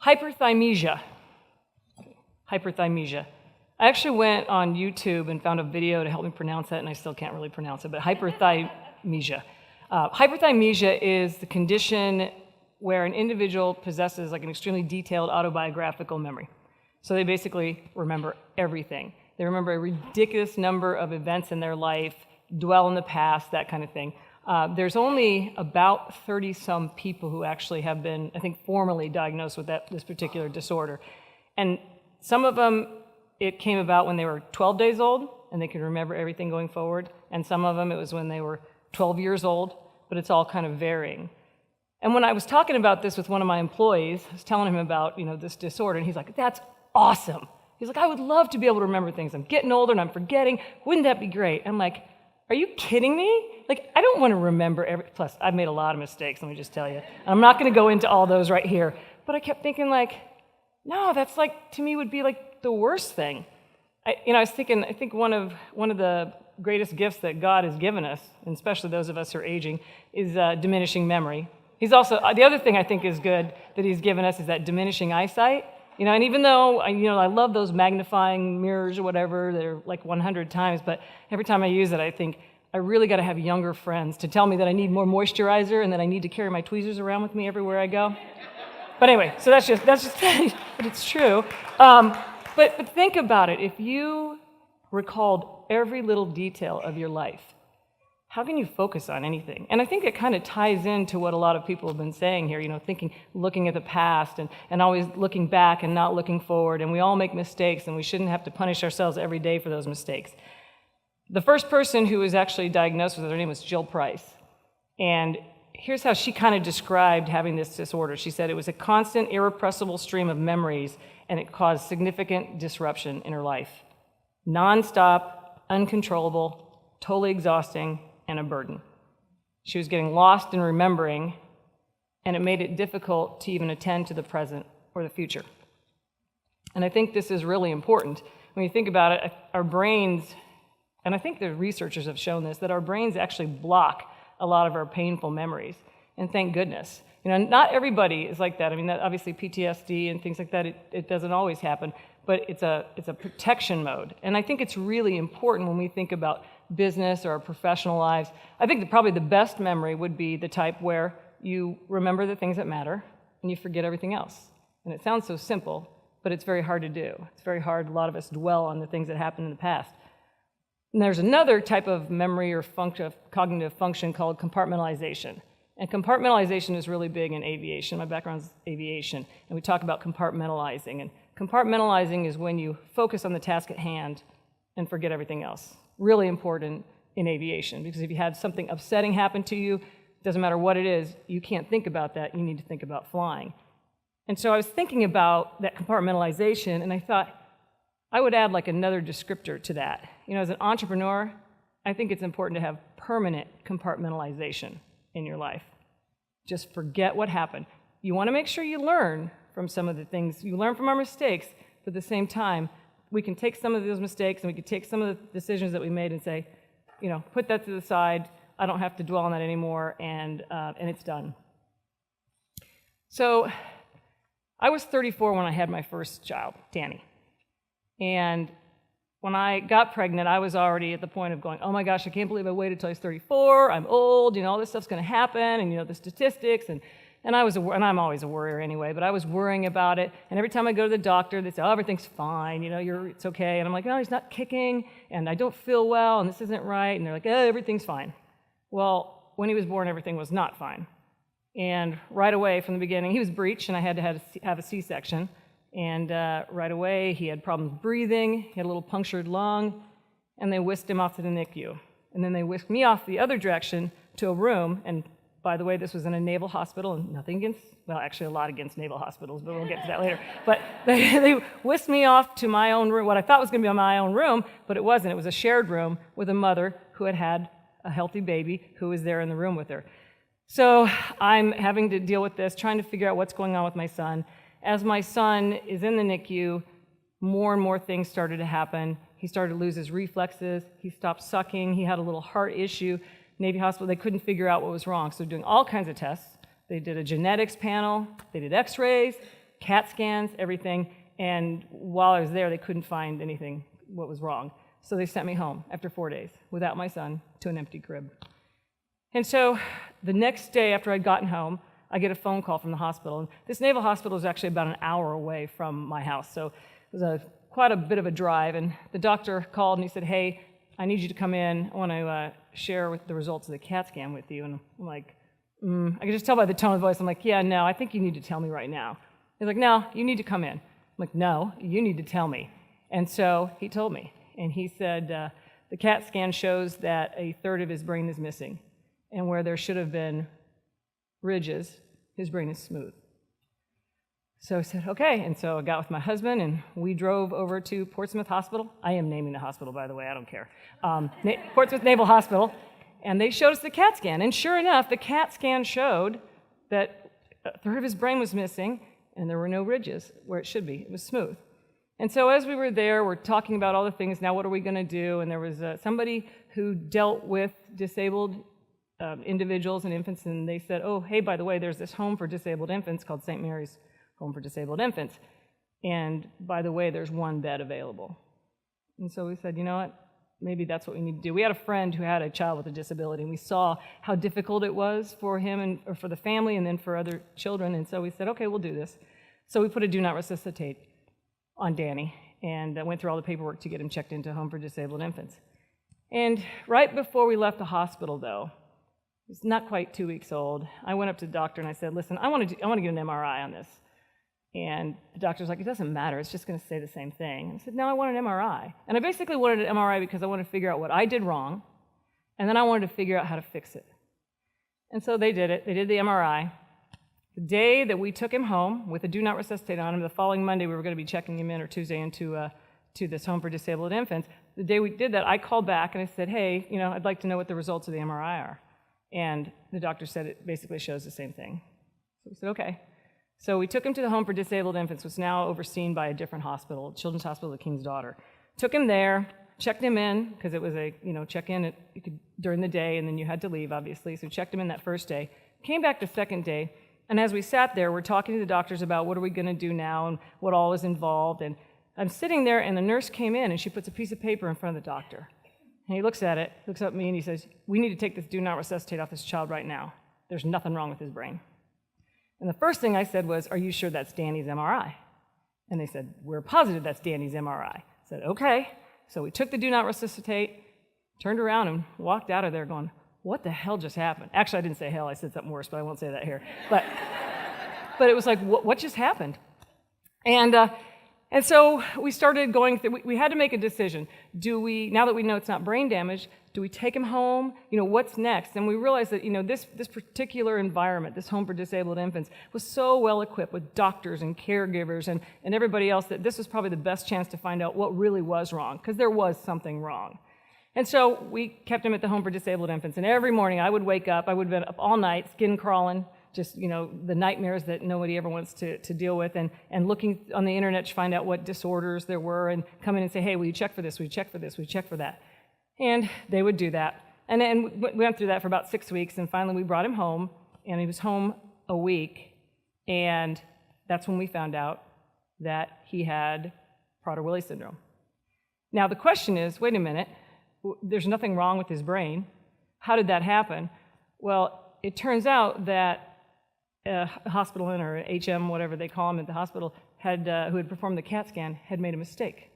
Hyperthymesia. Hyperthymesia. I actually went on YouTube and found a video to help me pronounce that, and I still can't really pronounce it, but hyperthymesia. Hyperthymesia is the condition where an individual possesses like an extremely detailed autobiographical memory. So they basically remember everything. They remember a ridiculous number of events in their life, dwell in the past, that kind of thing. There's only about 30-some people who actually have been, I think, formally diagnosed with this particular disorder. And some of them, it came about when they were 12 days old, and they could remember everything going forward. And some of them, it was when they were 12 years old, but it's all kind of varying. And when I was talking about this with one of my employees, I was telling him about, this disorder, and he's like, that's awesome. He's like, I would love to be able to remember things. I'm getting older and I'm forgetting. Wouldn't that be great? I'm like, are you kidding me? Like, I don't want to remember plus, I've made a lot of mistakes, let me just tell you. I'm not going to go into all those right here. But I kept thinking, no, that's to me would be the worst thing. I was thinking, I think one of the greatest gifts that God has given us, and especially those of us who are aging, is diminishing memory. He's also, the other thing I think is good that he's given us is that diminishing eyesight. And even though, I love those magnifying mirrors or whatever, they're 100 times, but every time I use it, I think, I really got to have younger friends to tell me that I need more moisturizer and that I need to carry my tweezers around with me everywhere I go. But anyway, so that's just but it's true. But think about it. If you recalled every little detail of your life, how can you focus on anything? And I think it kind of ties into what a lot of people have been saying here, looking at the past and always looking back and not looking forward. And we all make mistakes, and we shouldn't have to punish ourselves every day for those mistakes. The first person who was actually diagnosed with it, her name was Jill Price. And here's how she kind of described having this disorder. She said it was a constant, irrepressible stream of memories, and it caused significant disruption in her life. Non-stop, uncontrollable, totally exhausting, and a burden. She was getting lost in remembering, and it made it difficult to even attend to the present or the future. And I think this is really important. When you think about it, our brains, and I think the researchers have shown this, that our brains actually block a lot of our painful memories. And thank goodness. Not everybody is like that. That obviously PTSD and things like that, it doesn't always happen, but it's a protection mode. And I think it's really important when we think about business or our professional lives. I think that probably the best memory would be the type where you remember the things that matter and you forget everything else. And it sounds so simple, but it's very hard to do. It's very hard. A lot of us dwell on the things that happened in the past. And there's another type of memory or cognitive function called compartmentalization. And compartmentalization is really big in aviation. My background is aviation, and we talk about compartmentalizing. And compartmentalizing is when you focus on the task at hand and forget everything else. Really important in aviation, because if you had something upsetting happen to you, doesn't matter what it is, you can't think about that. You need to think about flying. And so I was thinking about that compartmentalization, and I thought I would add another descriptor to that. As an entrepreneur, I think it's important to have permanent compartmentalization in your life. Just forget what happened. You want to make sure you learn from some of the things, you learn from our mistakes, but at the same time, we can take some of those mistakes and we can take some of the decisions that we made and say, put that to the side. I don't have to dwell on that anymore, and it's done. So I was 34 when I had my first child, Danny. And when I got pregnant, I was already at the point of going, oh my gosh, I can't believe I waited till I was 34. I'm old, all this stuff's going to happen, and the statistics, and I'm always a worrier anyway, but I was worrying about it. And every time I go to the doctor, they say, oh, everything's fine, it's okay. And I'm like, no, he's not kicking, and I don't feel well, and this isn't right. And they're like, oh, everything's fine. Well, when he was born, everything was not fine. And right away from the beginning, he was breech, and I had to have a C-section. And right away, he had problems breathing. He had a little punctured lung, and they whisked him off to the NICU. And then they whisked me off the other direction to a room. And by the way, this was in a naval hospital, and nothing against, well, actually a lot against naval hospitals, but we'll get to that later. But they whisked me off to my own room, what I thought was going to be my own room, but it wasn't. It was a shared room with a mother who had a healthy baby who was there in the room with her. So I'm having to deal with this, trying to figure out what's going on with my son. As my son is in the NICU, more and more things started to happen. He started to lose his reflexes. He stopped sucking. He had a little heart issue. Navy Hospital, they couldn't figure out what was wrong. So they're doing all kinds of tests. They did a genetics panel. They did x-rays, CAT scans, everything, and while I was there, they couldn't find anything, what was wrong. So they sent me home after 4 days without my son to an empty crib. And so the next day after I'd gotten home, I get a phone call from the hospital. And this naval hospital is actually about an hour away from my house, so it was quite a bit of a drive. And the doctor called and he said, hey, I need you to come in. I want to share the results of the CAT scan with you. And I'm like, I can just tell by the tone of the voice. I'm like, yeah, no, I think you need to tell me right now. He's like, no, you need to come in. I'm like, no, you need to tell me. And so he told me. And he said, the CAT scan shows that a third of his brain is missing. And where there should have been ridges, his brain is smooth. So I said, okay. And so I got with my husband, and we drove over to Portsmouth Hospital. I am naming the hospital, by the way, I don't care. Portsmouth Naval Hospital. And they showed us the CAT scan. And sure enough, the CAT scan showed that a third of his brain was missing, and there were no ridges where it should be. It was smooth. And so as we were there, we're talking about all the things. Now, what are we going to do? And there was somebody who dealt with disabled individuals and infants, and they said, oh, hey, by the way, there's this home for disabled infants called St. Mary's Home for Disabled Infants. And by the way, there's one bed available. And so we said, you know what? Maybe that's what we need to do. We had a friend who had a child with a disability, and we saw how difficult it was for him or for the family and then for other children. And so we said, okay, we'll do this. So we put a do not resuscitate on Danny and went through all the paperwork to get him checked into Home for Disabled Infants. And right before we left the hospital, though, he's not quite 2 weeks old, I went up to the doctor and I said, listen, I want to get an MRI on this. And the doctor's like, it doesn't matter, it's just going to say the same thing. And I said, no, I want an MRI. And I basically wanted an MRI because I wanted to figure out what I did wrong, and then I wanted to figure out how to fix it. And so they did it. They did the MRI. The day that we took him home with a do not resuscitate on him, the following Monday we were going to be checking him in, or Tuesday, into to this Home for Disabled Infants. The day we did that, I called back and I said, hey, I'd like to know what the results of the MRI are. And the doctor said it basically shows the same thing. So we said, okay. So we took him to the Home for Disabled Infants, which is now overseen by a different hospital, Children's Hospital of the King's Daughter. Took him there, checked him in, because it was a, check-in during the day, and then you had to leave, obviously. So checked him in that first day. Came back the second day, and as we sat there, we're talking to the doctors about what are we going to do now and what all is involved. And I'm sitting there, and the nurse came in, and she puts a piece of paper in front of the doctor. And he looks at it, looks up at me, and he says, we need to take this do not resuscitate off this child right now. There's nothing wrong with his brain. And the first thing I said was, are you sure that's Danny's MRI? And they said, we're positive that's Danny's MRI. I said, okay. So we took the do not resuscitate, turned around, and walked out of there going, what the hell just happened? Actually, I didn't say hell, I said something worse, but I won't say that here. But it was like, what just happened? And so we started going through, we had to make a decision. Do we, now that we know it's not brain damage, do we take him home? What's next? And we realized that, this particular environment, this Home for Disabled Infants, was so well equipped with doctors and caregivers and everybody else that this was probably the best chance to find out what really was wrong, because there was something wrong. And so we kept him at the Home for Disabled Infants, and every morning I would wake up, I would have been up all night, skin crawling, just, the nightmares that nobody ever wants to deal with, and looking on the internet to find out what disorders there were, and come in and say, hey, will you check for this, will you check for this, will you check for that? And they would do that. And then we went through that for about 6 weeks, and finally we brought him home, and he was home a week, and that's when we found out that he had Prader-Willi syndrome. Now the question is, wait a minute, there's nothing wrong with his brain. How did that happen? Well, it turns out that a hospital or HM, whatever they call him at the hospital, who had performed the CAT scan, had made a mistake.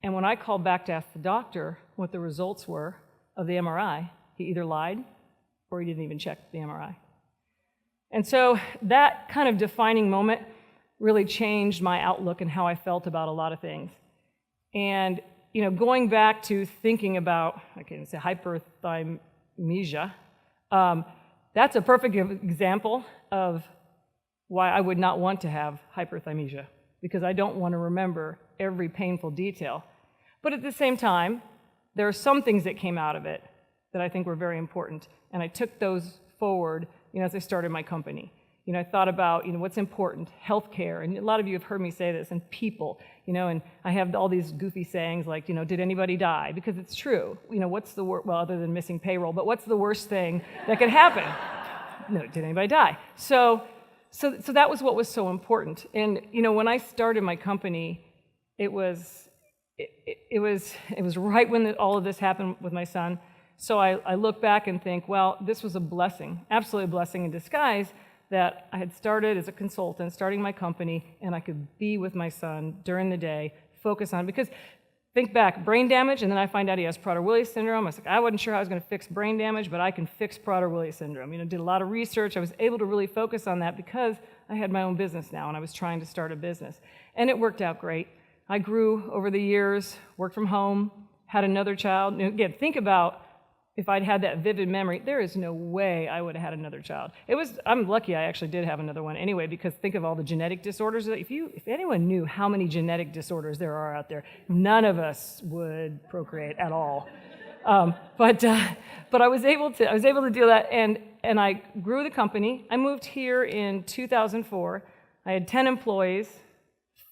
And when I called back to ask the doctor what the results were of the MRI, he either lied or he didn't even check the MRI. And so that kind of defining moment really changed my outlook and how I felt about a lot of things. And going back to thinking about, I can't even say hyperthymesia, that's a perfect example of why I would not want to have hyperthymesia, because I don't want to remember every painful detail. But at the same time, there are some things that came out of it that I think were very important, and I took those forward as I started my company. I thought about what's important, healthcare, and a lot of you have heard me say this, and people, and I have all these goofy sayings like, did anybody die? Because it's true. What's the worst, well, other than missing payroll, but what's the worst thing that could happen? No, did anybody die? So so that was what was so important. And when I started my company, it was right when all of this happened with my son. So I look back and think, well, this was a blessing, absolutely a blessing in disguise, that I had started as a consultant, starting my company, and I could be with my son during the day, focus on, because think back, brain damage, and then I find out he has Prader-Willi syndrome. I was like, I wasn't sure how I was going to fix brain damage, but I can fix Prader-Willi syndrome. Did a lot of research. I was able to really focus on that because I had my own business now, and I was trying to start a business. And it worked out great. I grew over the years, worked from home, had another child. And again, think about if I'd had that vivid memory, there is no way I would have had another child. I'm lucky I actually did have another one anyway, because think of all the genetic disorders. If anyone knew how many genetic disorders there are out there, none of us would procreate at all. But I was able to do that, and I grew the company. I moved here in 2004. I had 10 employees,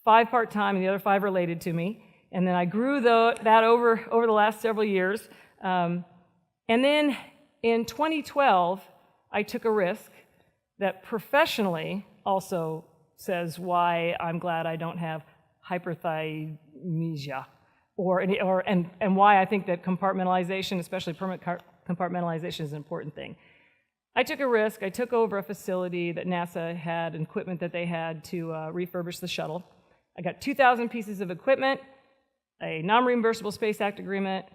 5 part-time, and the other 5 related to me. And then I grew that over the last several years. And then in 2012, I took a risk that professionally also says why I'm glad I don't have hyperthymesia, and why I think that compartmentalization, especially permanent compartmentalization, is an important thing. I took a risk. I took over a facility that NASA had, and equipment that they had to refurbish the shuttle. I got 2,000 pieces of equipment, a non-reimbursable Space Act agreement,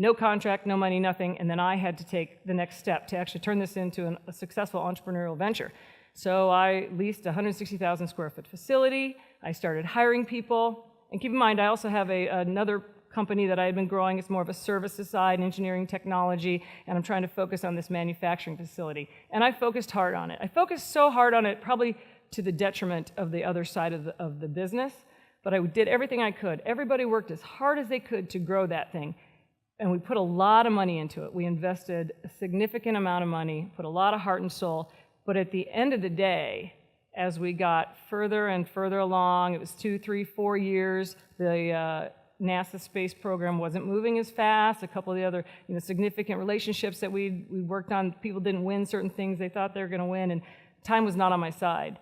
no contract, no money, nothing, and then I had to take the next step to actually turn this into a successful entrepreneurial venture. So I leased a 160,000 square foot facility. I started hiring people. And keep in mind, I also have another company that I had been growing. It's more of a services side, engineering technology, and I'm trying to focus on this manufacturing facility. And I focused hard on it. I focused so hard on it, probably to the detriment of the other side of the business, but I did everything I could. Everybody worked as hard as they could to grow that thing. And we put a lot of money into it. We invested a significant amount of money, put a lot of heart and soul. But at the end of the day, as we got further and further along, it was 2, 3, 4 years, the NASA space program wasn't moving as fast. A couple of the other significant relationships that we worked on, people didn't win certain things they thought they were going to win, and time was not on my side.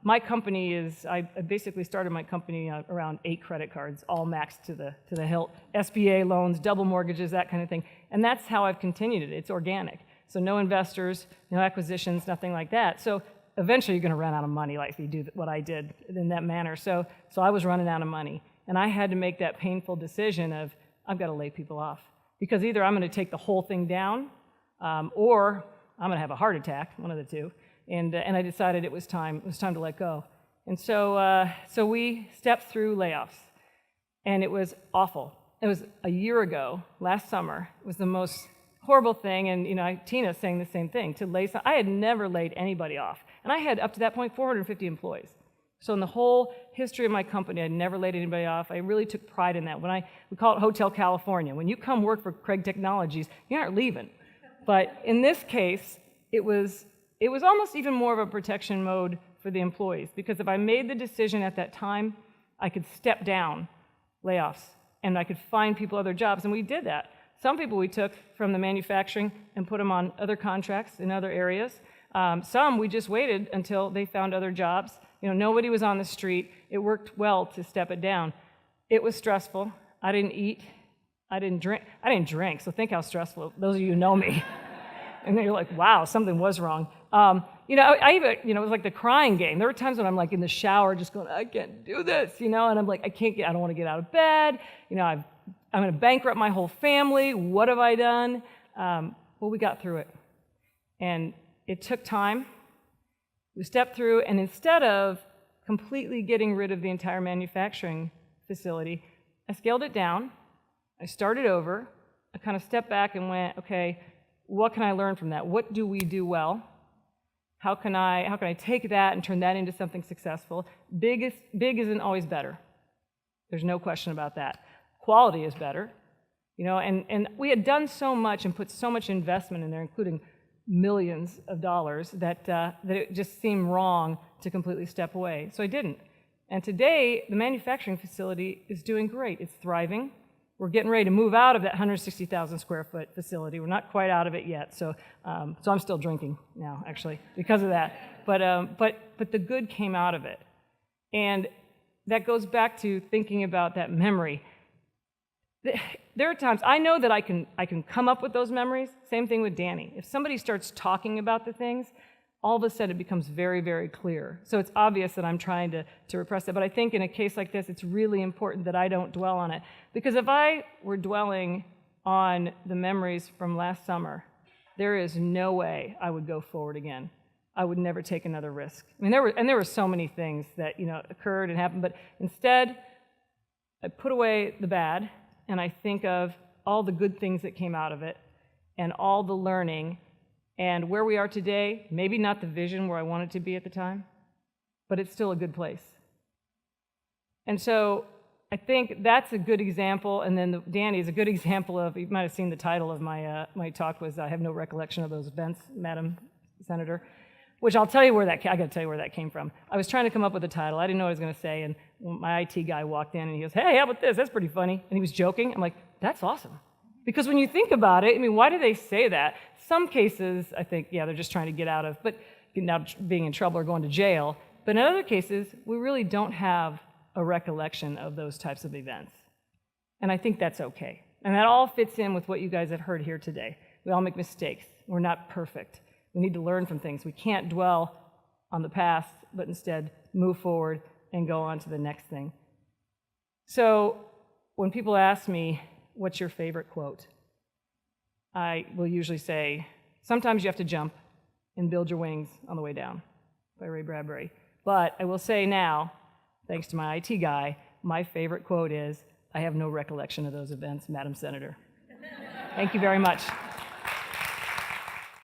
My company I basically started my company around 8 credit cards, all maxed to the hilt, SBA loans, double mortgages, that kind of thing. And that's how I've continued it. It's organic. So no investors, no acquisitions, nothing like that. So eventually you're going to run out of money, like if you do what I did in that manner. So I was running out of money. And I had to make that painful decision of, I've got to lay people off. Because either I'm going to take the whole thing down, or I'm going to have a heart attack, one of the two. And I decided it was time to let go. And so we stepped through layoffs, and it was awful. It was a year ago, last summer. It was the most horrible thing, and Tina's saying the same thing. I had never laid anybody off, and I had up to that point 450 employees. So in the whole history of my company, I never laid anybody off. I really took pride in that. We call it Hotel California. When you come work for Craig Technologies, you aren't leaving. But in this case, it was almost even more of a protection mode for the employees, because if I made the decision at that time, I could step down layoffs and I could find people other jobs, and we did that. Some people we took from the manufacturing and put them on other contracts in other areas. Some we just waited until they found other jobs. Nobody was on the street. It worked well to step it down. It was stressful. I didn't eat. I didn't drink. So think how stressful. Those of you who know me. And then you're like, wow, something was wrong. I even, it was like the crying game. There were times when I'm like in the shower just going, I can't do this, and I'm like, I don't want to get out of bed. I'm going to bankrupt my whole family. What have I done? Well, we got through it. And it took time. We stepped through, and instead of completely getting rid of the entire manufacturing facility, I scaled it down. I started over. I kind of stepped back and went, okay, what can I learn from that? What do we do well? How can I take that and turn that into something successful? Big isn't always better. There's no question about that. Quality is better. And we had done so much and put so much investment in there, including millions of dollars, that it just seemed wrong to completely step away. So I didn't. And today, the manufacturing facility is doing great. It's thriving. we're getting ready to move out of that 160,000 square foot facility. We're not quite out of it yet, so I'm still drinking now, actually, because of that. But the good came out of it. And that goes back to thinking about that memory. There are times, I know that I can come up with those memories. Same thing with Danny. If somebody starts talking about the things, all of a sudden it becomes very, very clear. So it's obvious that I'm trying to repress it. But I think in a case like this, it's really important that I don't dwell on it. Because if I were dwelling on the memories from last summer, there is no way I would go forward again. I would never take another risk. I mean, there were so many things that occurred and happened, but instead, I put away the bad, and I think of all the good things that came out of it, and all the learning, and where we are today. Maybe not the vision where I wanted to be at the time, but it's still a good place. And so I think that's a good example. And then Danny is a good example of. You might have seen the title of my talk was "I have no recollection of those events, Madam Senator." Which I'll tell you where I got to tell you where that came from. I was trying to come up with a title. I didn't know what I was going to say, and my IT guy walked in and he goes, "Hey, how about this? That's pretty funny." And he was joking. I'm like, "That's awesome." Because when you think about it, I mean, why do they say that? Some cases, I think, yeah, they're just trying to get out of, but getting out, being in trouble or going to jail. But in other cases, we really don't have a recollection of those types of events. And I think that's okay. And that all fits in with what you guys have heard here today. We all make mistakes. We're not perfect. We need to learn from things. We can't dwell on the past, but instead move forward and go on to the next thing. So when people ask me, what's your favorite quote? I will usually say, sometimes you have to jump and build your wings on the way down, by Ray Bradbury. But I will say now, thanks to my IT guy, my favorite quote is, "I have no recollection of those events, Madam Senator." Thank you very much.